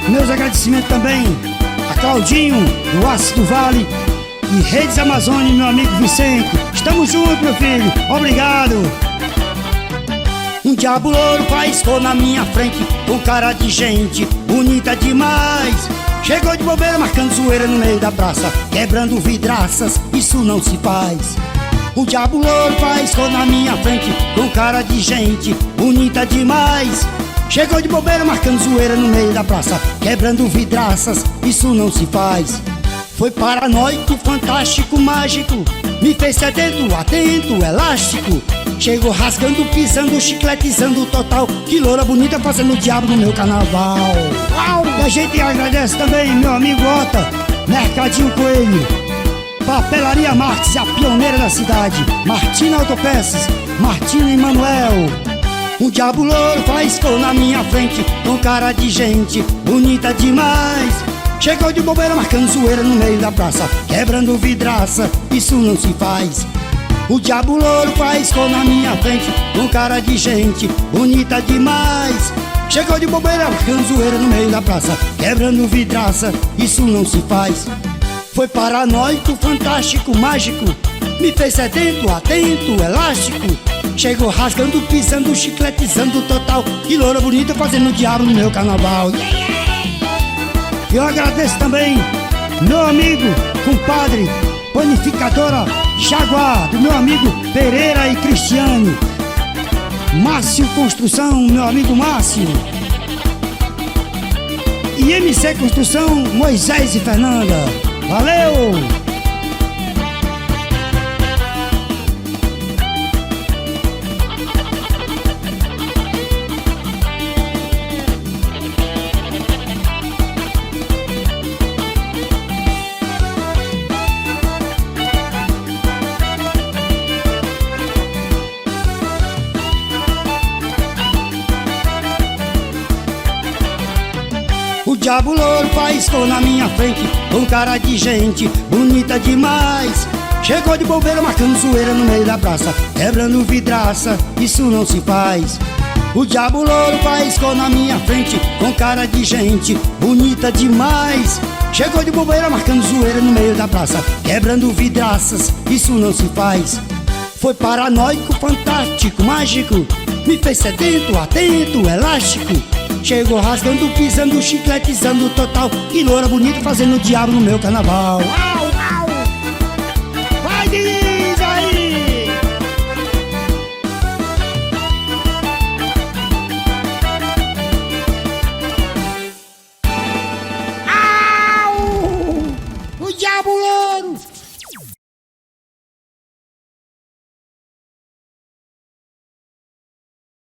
Meus agradecimentos também a Claudinho, do Ácido Vale e Redes Amazônia, meu amigo Vicente. Estamos juntos, meu filho. Obrigado. Um diabo louro paiscou na minha frente, com cara de gente bonita demais. Chegou de bobeira marcando zoeira no meio da praça, quebrando vidraças, isso não se faz. O diabo louro paiscou na minha frente, com cara de gente bonita demais. Chegou de bobeira marcando zoeira no meio da praça, quebrando vidraças, isso não se faz. Foi paranoico, fantástico, mágico, me fez sedento, atento, elástico. Chegou rasgando, pisando, chicletizando total. Que loura bonita fazendo o diabo no meu carnaval. Uau! E a gente agradece também meu amigo Ota, Mercadinho Coelho, Papelaria Marques, a pioneira da cidade, Martina Autopeças, Martina e Manuel. Um diabo louro faiscou na minha frente, com cara de gente bonita demais. Chegou de bobeira marcando zoeira no meio da praça, quebrando vidraça, isso não se faz. O diabo louro faiscou na minha frente, com cara de gente bonita demais. Chegou de bobeira marcando zoeira no meio da praça, quebrando vidraça, isso não se faz. Foi paranoico, fantástico, mágico, me fez sedento, atento, elástico. Chegou rasgando, pisando, chicletizando total. Que loura bonita fazendo o diabo no meu carnaval. Eu agradeço também meu amigo, compadre, panificadora Jaguar, do meu amigo Pereira e Cristiano, Márcio Construção, meu amigo Márcio, e MC Construção, Moisés e Fernanda. Valeu! O diabo louro faiscou na minha frente, com cara de gente bonita demais. Chegou de bobeira marcando zoeira no meio da praça, quebrando vidraça, isso não se faz. O diabo louro faiscou na minha frente, com cara de gente bonita demais. Chegou de bobeira marcando zoeira no meio da praça, quebrando vidraças, isso não se faz. Foi paranoico, fantástico, mágico, me fez sedento, atento, elástico. Chegou rasgando, pisando, chicletizando total. Que loura bonita fazendo o diabo no meu carnaval. Uau, uau. Vai, Didi!